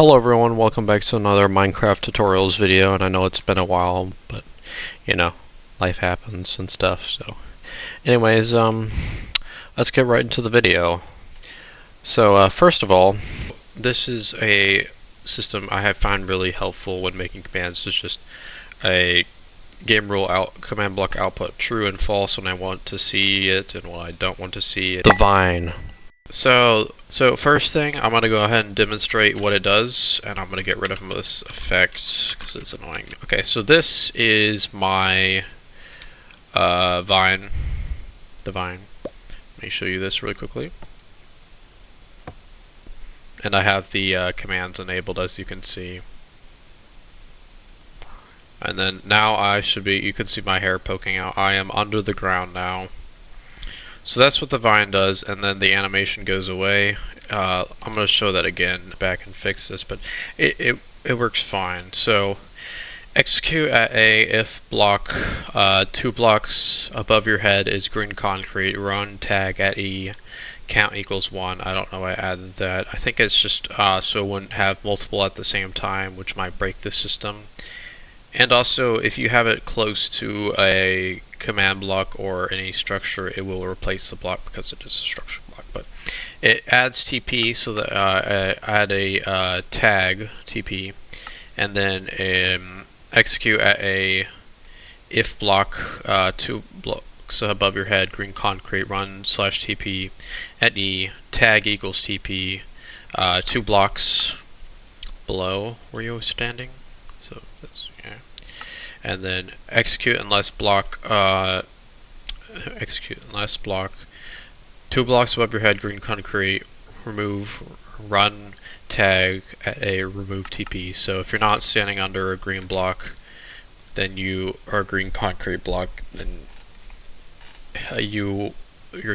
Hello everyone, welcome back to another Minecraft tutorials video, and I know it's been a while, but you know, life happens and stuff, so anyways, let's get right into the video. So first of all, this is a system I have found really helpful when making commands. It's just a game rule command block output true and false when I want to see it and when I don't want to see it. Divine. So first thing, I'm going to go ahead and demonstrate what it does, and I'm going to get rid of this effect because it's annoying. Okay, so this is my vine. The vine. Let me show you this really quickly. And I have the commands enabled, as you can see. And then now you can see my hair poking out. I am under the ground now. So that's what the vine does, and then the animation goes away. I'm going to show that again back and fix this, but it works fine. So execute at A if block 2 blocks above your head is green concrete. Run tag at E count equals 1. I don't know why I added that. I think it's just so it wouldn't have multiple at the same time, which might break the system. And also, if you have it close to a command block or any structure, it will replace the block because it is a structure block. But it adds TP, so that add a tag TP, and then execute at a if block 2 blocks above your head, green concrete, run /TP at E, tag equals TP, 2 blocks below where you were standing. So that's and then execute unless block 2 blocks above your head, green concrete, run tag at a remove TP. So if you're not standing under a green block, then or a green concrete block, then your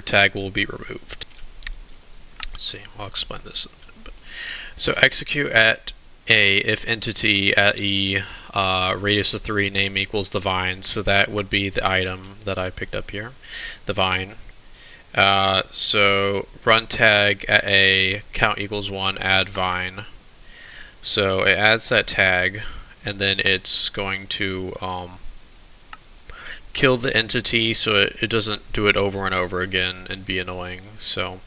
tag will be removed. Let's see, I'll explain this in a minute. So execute at A if entity at E radius of 3 name equals the vine, so that would be the item that I picked up here, the vine. So run tag at A count equals 1 add vine. So it adds that tag, and then it's going to kill the entity so it doesn't do it over and over again and be annoying. So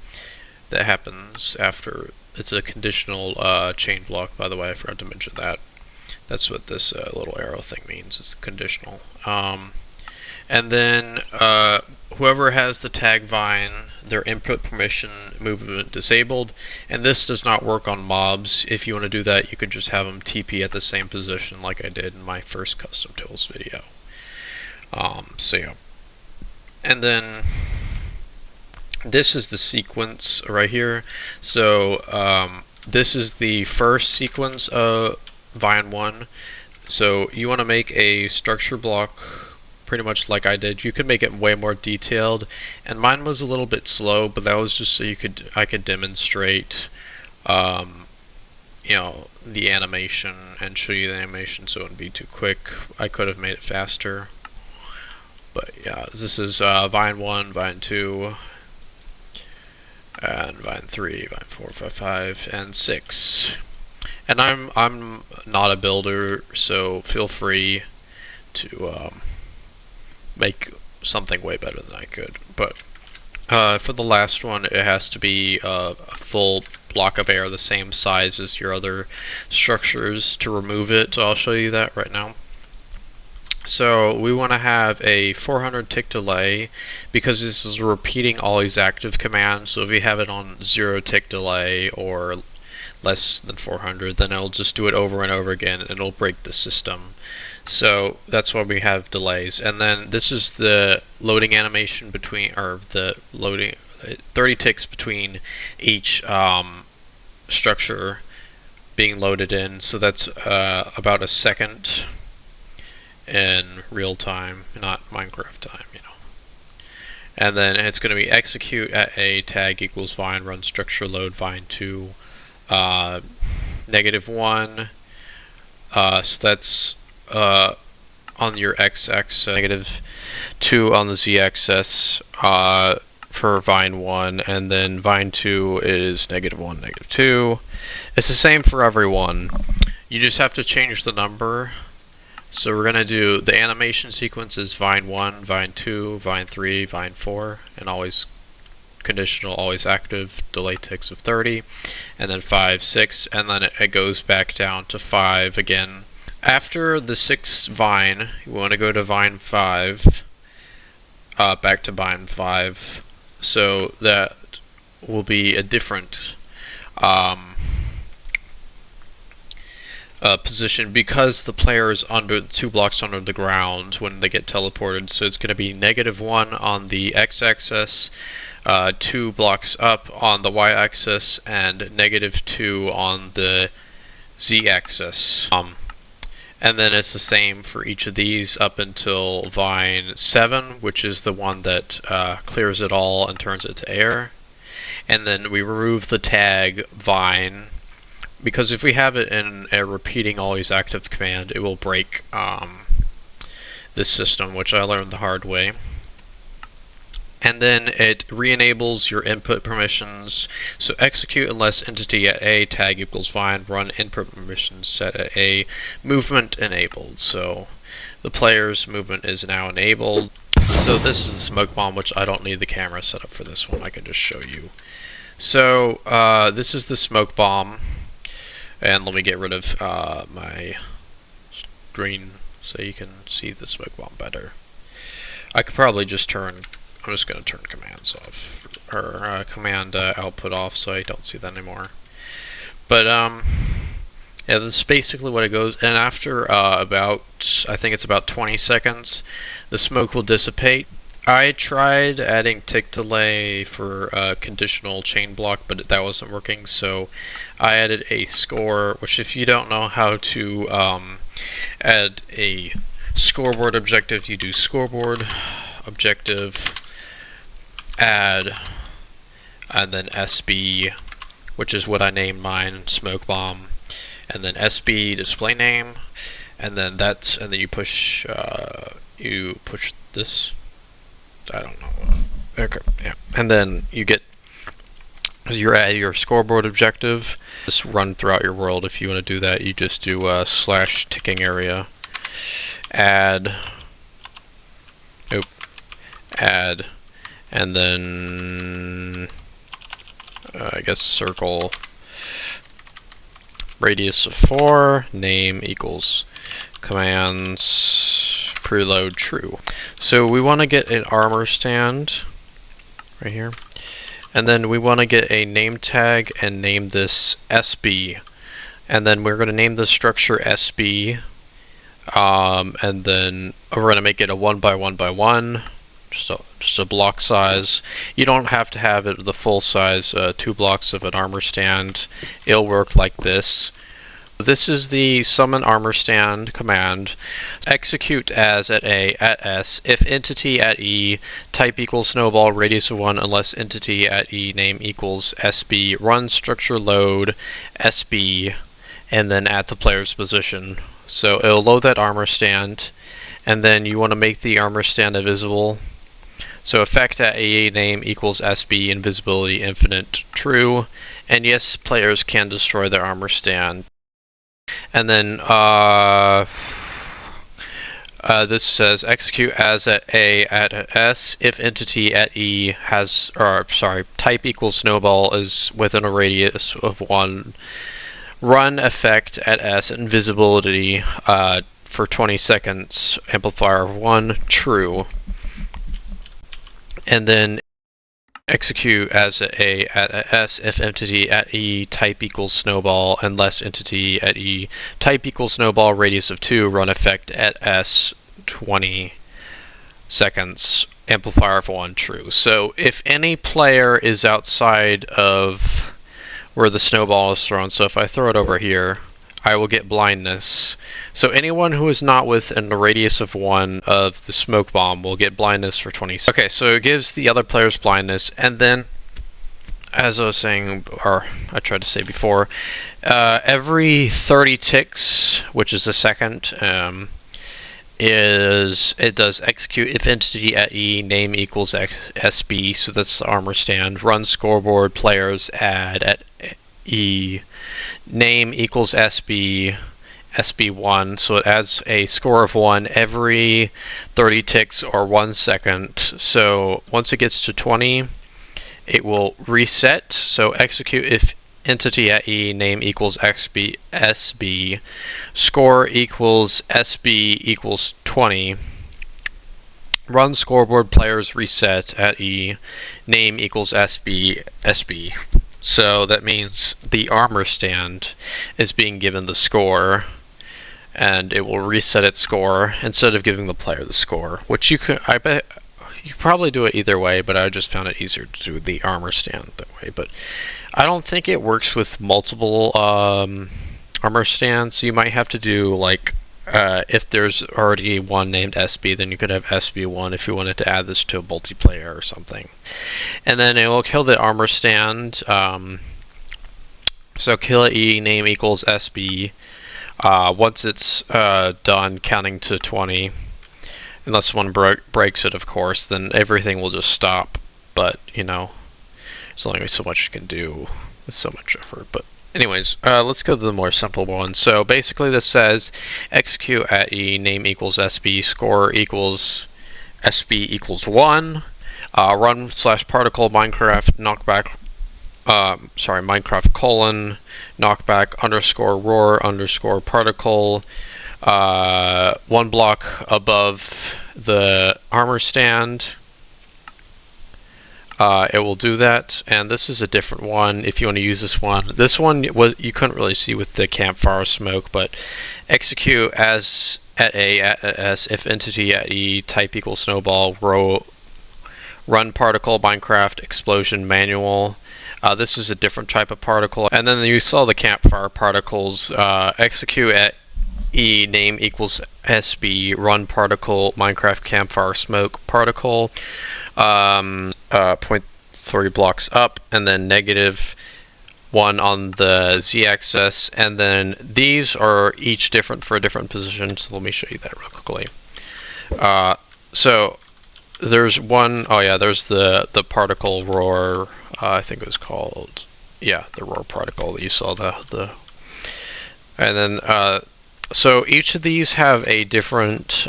that happens after. It's a conditional chain block, by the way. I forgot to mention that. That's what this little arrow thing means. It's conditional. And then whoever has the tag vine, their input permission movement disabled. And this does not work on mobs. If you want to do that, you could just have them TP at the same position like I did in my first custom tools video. So yeah. And then this is the sequence right here. So this is the first sequence of vine 1. So you want to make a structure block pretty much like I did. You could make it way more detailed, and mine was a little bit slow, but that was just so I could demonstrate the animation and show you the animation so it wouldn't be too quick. I could have made it faster, but yeah, this is vine 1, vine 2, and vine 3, vine 4, 5, and 6. And I'm not a builder, so feel free to make something way better than I could. But for the last one, it has to be a full block of air the same size as your other structures to remove it. So I'll show you that right now. So we want to have a 400 tick delay because this is repeating all these active commands. So if you have it on 0 tick delay or less than 400, then it'll just do it over and over again and it'll break the system. So that's why we have delays. And then this is the loading animation between, or the loading 30 ticks between each structure being loaded in. So that's about a second in real time, not Minecraft time, And then it's going to be execute at a tag equals vine, run structure load vine 2, -1. So that's on your x-axis, -2 on the z-axis. for vine 1, and then vine 2 is -1, -2. It's the same for everyone. You just have to change the number. So we're going to do the animation sequence is vine 1, vine 2, vine 3, vine 4, and always conditional, always active, delay ticks of 30, and then 5, 6, and then it goes back down to 5 again. After the 6th vine, you want to go to vine 5, back to vine 5, so that will be a different position because the player is under 2 blocks under the ground when they get teleported. So it's going to be -1 on the x-axis, 2 blocks up on the y-axis, and -2 on the z-axis. And then it's the same for each of these up until vine 7, which is the one that clears it all and turns it to air. And then we remove the tag vine, because if we have it in a repeating always active command, it will break this system, which I learned the hard way. And then it re-enables your input permissions. So execute unless entity at A, tag equals vine, run input permissions set at A, movement enabled. So the player's movement is now enabled. So this is the smoke bomb, which I don't need the camera set up for this one. I can just show you. So this is the smoke bomb. And let me get rid of my screen so you can see the smoke bomb better. I could probably just I'm just going to turn commands off, or command output off, so I don't see that anymore. But yeah, this is basically what it goes. And after I think it's about 20 seconds, the smoke will dissipate. I tried adding tick delay for conditional chain block, but that wasn't working, so I added a score, which if you don't know how to add a scoreboard objective, you do scoreboard objective add and then SB, which is what I named mine, smoke bomb, and then SB display name, and then you push this. I don't know. Okay, yeah. And then you get your scoreboard objective. Just run throughout your world. If you want to do that, you just do / ticking area, add, and then I guess circle radius of 4, name equals commands preload true. So we want to get an armor stand right here, and then we want to get a name tag and name this SB, and then we're going to name the structure SB, and then we're going to make it a 1 by 1 by 1, just a block size. You don't have to have it the full size, 2 blocks of an armor stand. It'll work like this. This is the summon armor stand command. Execute as at A, at S, if entity at E, type equals snowball, radius of 1, unless entity at E, name equals SB, run structure load SB, and then at the player's position. So it'll load that armor stand, and then you want to make the armor stand invisible. So effect at A, name equals SB, invisibility infinite true, and yes, players can destroy their armor stand. And then this says execute as at A at S if entity at E has, type equals snowball is within a radius of 1. Run effect at S invisibility for 20 seconds, amplifier of 1 true. And then execute as A at S if entity at E type equals snowball, unless entity at E type equals snowball, radius of 2, run effect at S 20 seconds, amplifier of 1 true. So if any player is outside of where the snowball is thrown, so if I throw it over here, I will get blindness. So anyone who is not within a radius of 1 of the smoke bomb will get blindness for 20 seconds. Okay, so it gives the other players blindness, and then, as I was saying, or I tried to say before, every 30 ticks, which is a second, is it does execute if entity at E, name equals SB, so that's the armor stand. Run scoreboard, players add at E, name equals SB, SB1, so it adds a score of 1 every 30 ticks or 1 second. So once it gets to 20, it will reset. So execute if entity at E, name equals XB, SB, score equals SB equals 20. Run scoreboard, players reset at E, name equals SB, SB. So that means the armor stand is being given the score, and it will reset its score instead of giving the player the score, which I bet you could probably do it either way, but I just found it easier to do the armor stand that way. But I don't think it works with multiple armor stands, so you might have to do like if there's already one named SB, then you could have SB1 if you wanted to add this to a multiplayer or something. And then it will kill the armor stand. So kill at E, name equals SB. Once it's done counting to 20, unless one breaks it, of course, then everything will just stop. But, you know, there's only so much you can do with so much effort. But anyways, let's go to the more simple one. So basically this says execute at E, name equals SB, score equals SB equals 1, run /particle Minecraft knockback, Minecraft colon knockback _ roar _ particle, 1 block above the armor stand. It will do that, and this is a different one if you want to use this one. This one you couldn't really see with the campfire smoke, but execute as at A at S if entity at E type equals snowball run particle Minecraft explosion manual. This is a different type of particle, and then you saw the campfire particles. Execute at E, name equals SB, run particle Minecraft campfire smoke particle. 0.3 blocks up, and then -1 on the z-axis, and then these are each different for different positions. So let me show you that real quickly. So there's one, there's the particle roar, I think it was called, the roar particle that you saw, and then so each of these have a different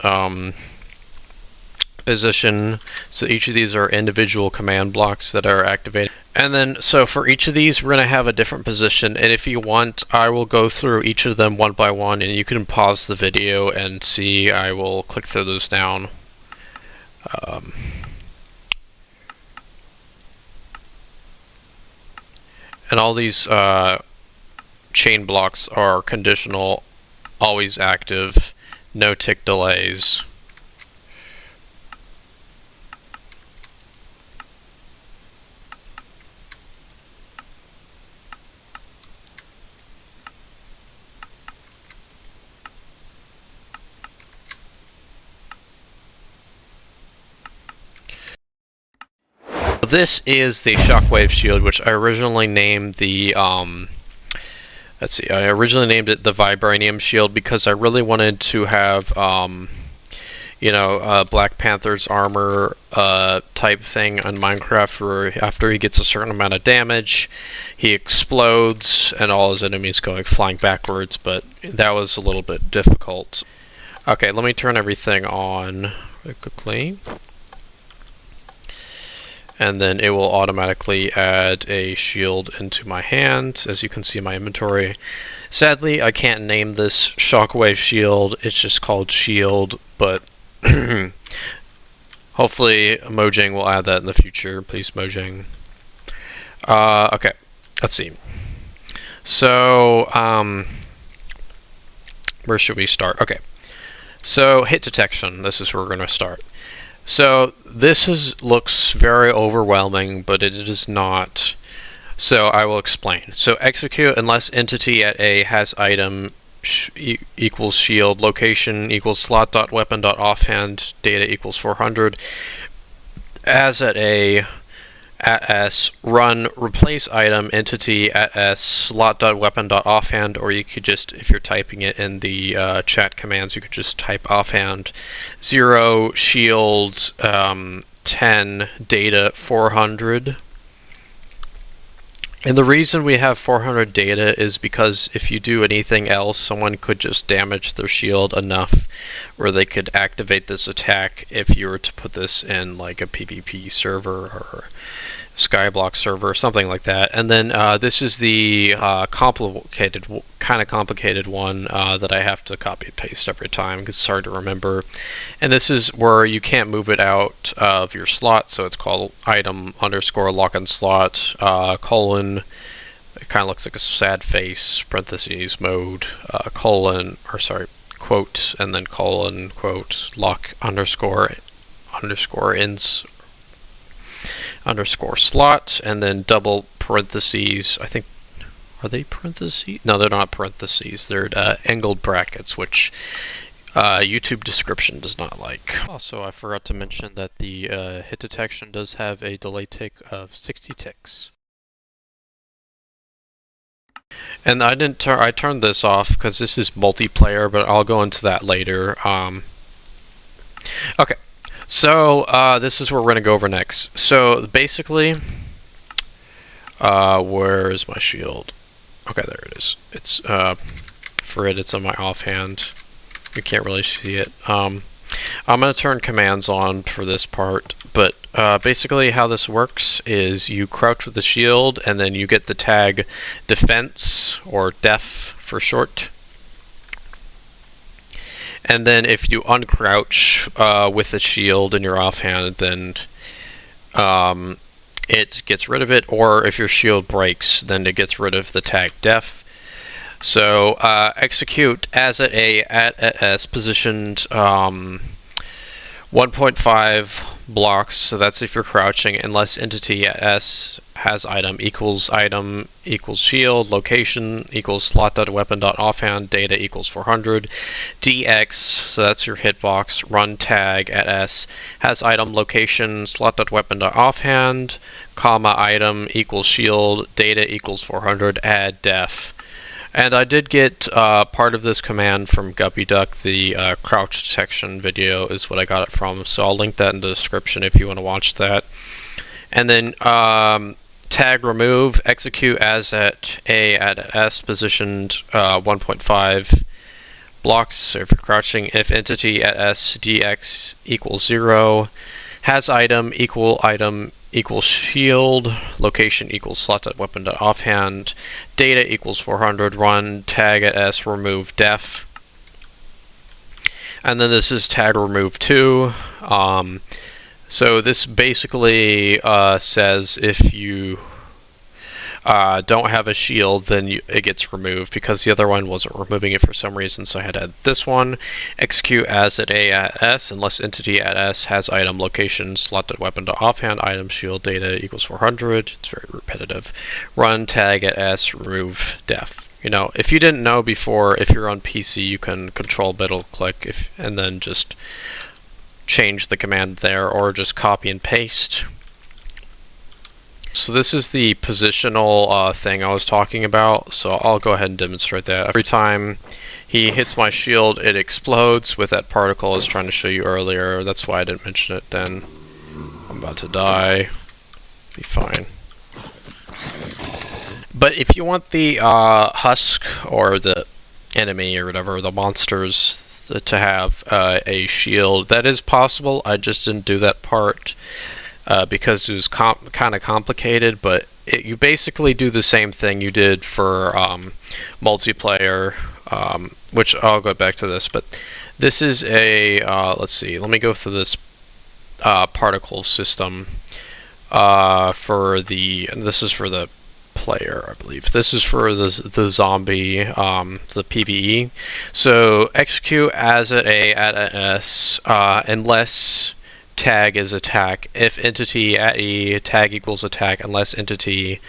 position, so each of these are individual command blocks that are activated. And then so for each of these we're going to have a different position, and if you want I will go through each of them one by one, and you can pause the video and see. I will click through those down. And all these chain blocks are conditional, always active, no tick delays. This is the shockwave shield, which I originally named the I originally named it the vibranium shield because I really wanted to have Black Panther's armor type thing on Minecraft, where after he gets a certain amount of damage he explodes and all his enemies go flying backwards, but that was a little bit difficult. Okay, let me turn everything on really quickly. And then it will automatically add a shield into my hand, as you can see in my inventory. Sadly, I can't name this shockwave shield, it's just called shield, but hopefully Mojang will add that in the future. Please, Mojang. Okay, let's see. So, where should we start? Okay, so hit detection, this is where we're going to start. So this looks very overwhelming, but it is not. So I will explain. So execute unless entity at A has item equals shield, location equals slot.weapon.offhand, data equals 400. As at A, at s, run replace item entity at s slot.weapon.offhand, or you could just, if you're typing it in the chat commands, you could just type offhand 0 shield 10 data 400. And the reason we have 400 data is because if you do anything else, someone could just damage their shield enough where they could activate this attack if you were to put this in like a PvP server or Skyblock server or something like that. And then this is the kind of complicated one that I have to copy and paste every time because it's hard to remember. And this is where you can't move it out of your slot, so it's called item underscore lock and slot colon. It kind of looks like a sad face, parentheses, mode, colon, or sorry, quote, and then colon, quote, lock underscore ins underscore slot, and then double parentheses. I think, are they parentheses? No, they're not parentheses. They're angled brackets, which YouTube description does not like. Also, I forgot to mention that the hit detection does have a delay tick of 60 ticks. And I didn't turn. I turned this off because this is multiplayer, but I'll go into that later. Okay. So this is what we're going to go over next. So basically, where is my shield? Okay, there it is. It's for it. It's on my offhand. You can't really see it. I'm going to turn commands on for this part, but basically how this works is you crouch with the shield, and then you get the tag defense or def for short. And then if you uncrouch with the shield in your offhand, then it gets rid of it, or if your shield breaks, then it gets rid of the tag def. So execute as at A at S positioned 1.5 blocks, so that's if you're crouching, unless entity at S has item equals shield, location equals slot.weapon.offhand, data equals 400, DX, so that's your hitbox, run tag at S has item location slot.weapon.offhand, comma item equals shield, data equals 400, add def. And I did get part of this command from Guppy Duck. The crouch detection video is what I got it from, so I'll link that in the description if you want to watch that. And then tag remove, execute as at A at S positioned 1.5 blocks, so if you're crouching, if entity at S DX equals 0, has item equals shield, location equals slot.weapon.offhand, data equals 400, run tag at S remove def. And then this is tag remove 2. So this basically says if you don't have a shield, then it gets removed, because the other one wasn't removing it for some reason, so I had to add this one. Execute as at A at S unless entity at S has item location slot.weapon.offhand, item shield, data equals 400. It's very repetitive. Run tag at S remove def. You know, if you didn't know before, if you're on PC, you can control middle click and then just change the command there, or just copy and paste. So this is the positional thing I was talking about, so I'll go ahead and demonstrate that. Every time he hits my shield, it explodes with that particle I was trying to show you earlier. That's why I didn't mention it then. I'm about to die. Be fine. But if you want the husk, or the enemy, or whatever, the monsters, to have a shield, that is possible. I just didn't do that part because it was kind of complicated, but you basically do the same thing you did for multiplayer, which I'll go back to this, but this is a, let's see, let me go through this particle system and this is for the player, I believe. This is for the zombie, the PvE. So execute as at A at S unless tag is attack. If entity at E, tag equals attack unless entity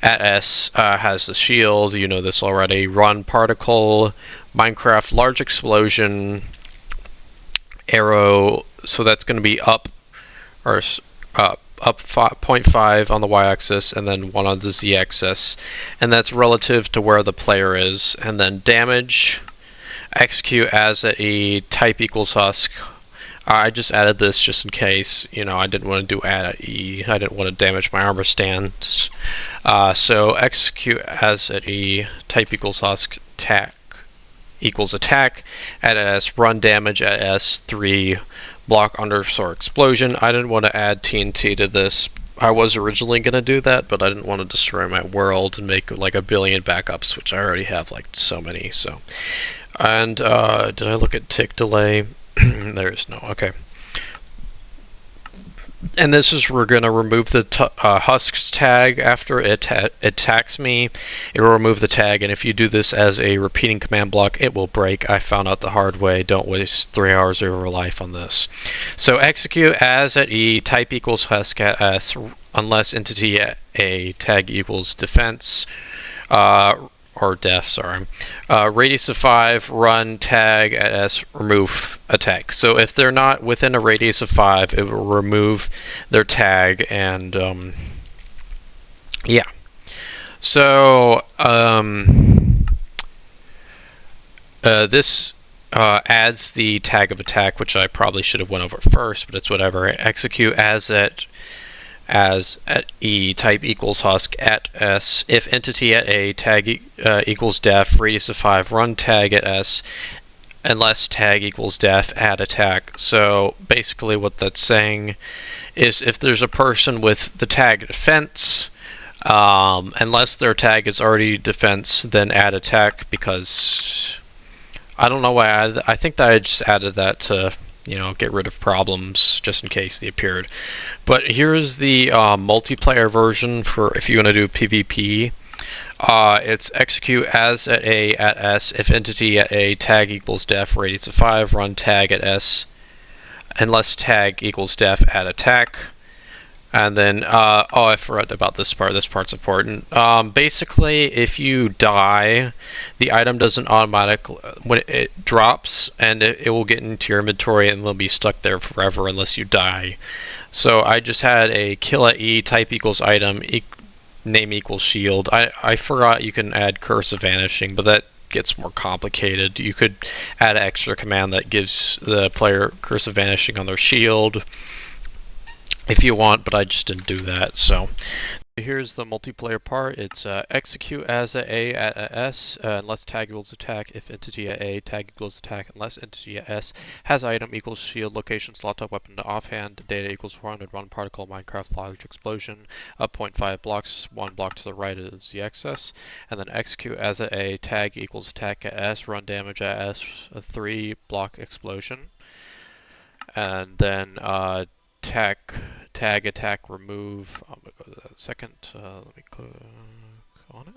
at S has the shield. You know this already. Run particle, Minecraft large explosion, arrow. So that's going to be up, or 0.5 on the y-axis and then 1 on the z-axis, and that's relative to where the player is. And then damage, execute as at E, type equals husk. I just added this just in case, you know, I didn't want to do add at E. I didn't want to damage my armor stance. So execute as at E, type equals husk, attack equals attack at S, run damage at S3, block underscore explosion. I didn't want to add TNT to this. I was originally going to do that, but I didn't want to destroy my world and make like a billion backups, which I already have like so many. So, and did I look at tick delay? There's no. Okay. And this is, we're going to remove the husks tag after it attacks me. It will remove the tag, and if you do this as a repeating command block, it will break. I found out the hard way. Don't waste 3 hours of your life on this. So execute as at E, type equals husk at S, unless entity at A, tag equals defense. Or def, sorry. Radius of 5, run, tag at S, remove attack. So if they're not within a radius of 5, it will remove their tag, and yeah. So this adds the tag of attack, which I probably should have went over first, but it's whatever. Execute as at E, type equals husk at S, if entity at A, tag equals def, radius of 5, run tag at S, unless tag equals def, add attack. So basically what that's saying is if there's a person with the tag defense, unless their tag is already defense, then add attack, because I don't know why I think that I just added that to, you know, get rid of problems just in case they appeared. But here's the multiplayer version for if you want to do PvP. It's execute as at A at S, if entity at A, tag equals def, radius of 5, run tag at S, unless tag equals def, add attack. And then, oh, I forgot about this part. This part's important. Basically, if you die, the item doesn't automatically, when it drops, and it will get into your inventory and will be stuck there forever unless you die. So I just had a kill at E, type equals item, name equals shield. I forgot you can add curse of vanishing, but that gets more complicated. You could add an extra command that gives the player curse of vanishing on their shield if you want, but I just didn't do that. So here's the multiplayer part. It's execute as at A at S, unless tag equals attack, if entity at A, tag equals attack, unless entity at S has item equals shield, location slot top weapon to offhand, data equals 400, run particle Minecraft large explosion, up 0.5 blocks, 1 block to the right is the excess, and then execute as at A, tag equals attack at S, run damage at S, a 3 block explosion, and then tag attack remove. I'm gonna go to that second. Let me click on it.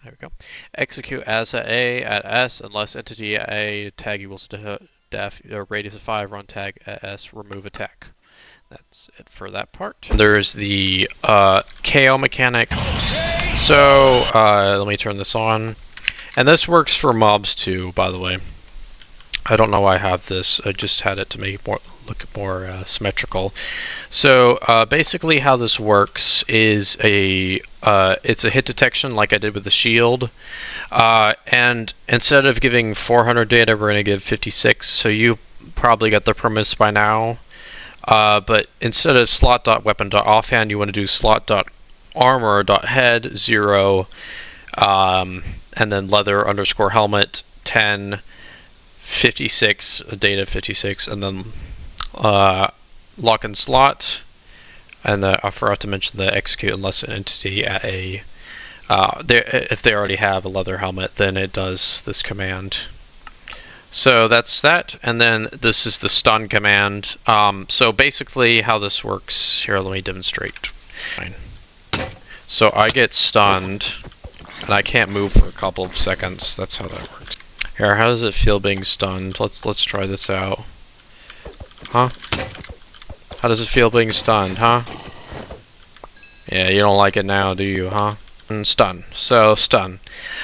There we go. Execute as at A at S, unless entity at A, tag equals def, radius of 5, run tag at S, remove attack. That's it for that part. There's the KO mechanic. So let me turn this on, and this works for mobs too, by the way. I don't know why I have this. I just had it to make it look more symmetrical. So basically, how this works is it's a hit detection, like I did with the shield. And instead of giving 400 data, we're going to give 56. So you probably got the premise by now. But instead of slot.weapon.offhand, you want to do slot.armor.head 0, and then leather underscore helmet 10. 56 data 56, and then lock and slot, and I forgot to mention the execute unless an entity at A, if they already have a leather helmet, then it does this command. So that's that, and then this is the stun command. So basically how this works, here let me demonstrate. So I get stunned and I can't move for a couple of seconds. That's how that works. Here, how does it feel being stunned? Let's try this out. Huh? How does it feel being stunned, huh? Yeah, you don't like it now, do you, huh? And stun. So stun.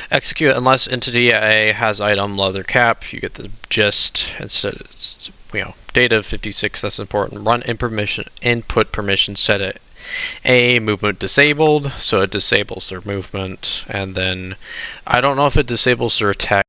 Execute unless entity A has item leather cap. You get the gist. Instead, it's, data 56. That's important. Run input permission set it A movement disabled, so it disables their movement, and then I don't know if it disables their attack.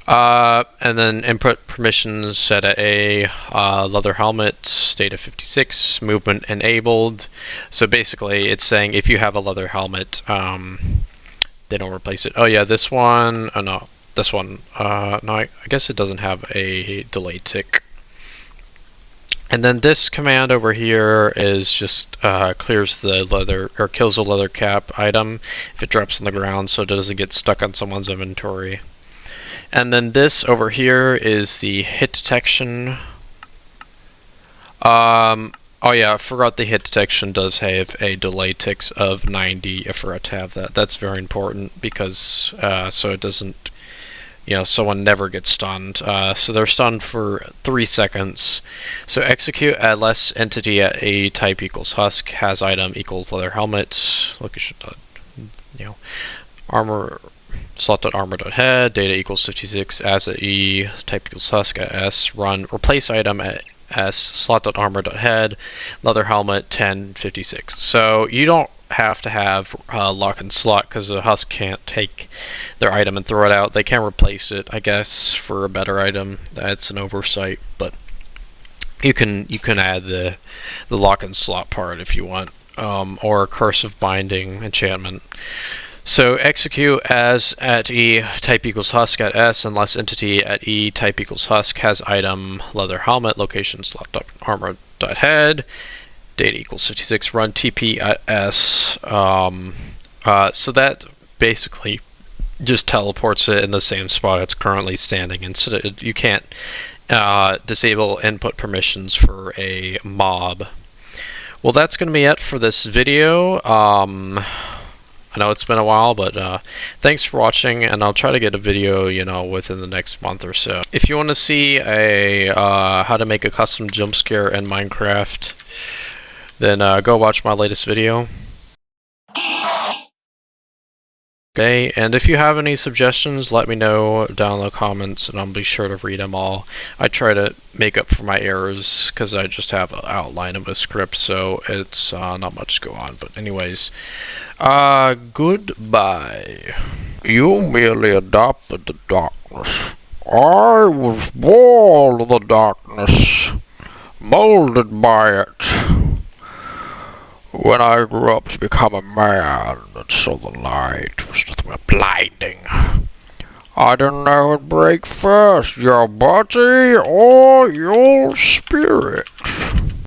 And then input permissions set at A, leather helmet, data 56, movement enabled. So basically it's saying if you have a leather helmet, they don't replace it. Oh yeah, this one, oh no, this one, no, I guess it doesn't have a delay tick. And then this command over here is just clears the leather, or kills a leather cap item if it drops on the ground so it doesn't get stuck on someone's inventory. And then this over here is the hit detection. Oh yeah, I forgot the hit detection does have a delay ticks of 90. I forgot to have that. That's very important because so it doesn't, someone never gets stunned. So they're stunned for 3 seconds. So execute at less entity at A type equals husk has item equals leather helmet location. Armor. Slot.armor.head, data equals 56, as at E, type equals husk at S, run replace item at S, slot.armor.head, leather helmet 1056. So you don't have to have lock and slot because the husk can't take their item and throw it out. They can replace it, I guess, for a better item. That's an oversight, but you can add the lock and slot part if you want, or cursive binding enchantment. So execute as at E type equals husk at S unless entity at E type equals husk has item leather helmet location slot.armor.head data equals 56 run TP at S. So that basically just teleports it in the same spot it's currently standing. Instead of, you can't disable input permissions for a mob. Well, that's going to be it for this video. I know it's been a while, but thanks for watching, and I'll try to get a video, within the next month or so. If you want to see how to make a custom jump scare in Minecraft, then go watch my latest video. Okay, and if you have any suggestions, let me know down in the comments, and I'll be sure to read them all. I try to make up for my errors, because I just have an outline of a script, so it's not much to go on. But anyways, goodbye. You merely adopted the darkness. I was born of the darkness, molded by it. When I grew up to become a man and saw the light was nothing but blinding, I didn't know it'd break first, your body or your spirit.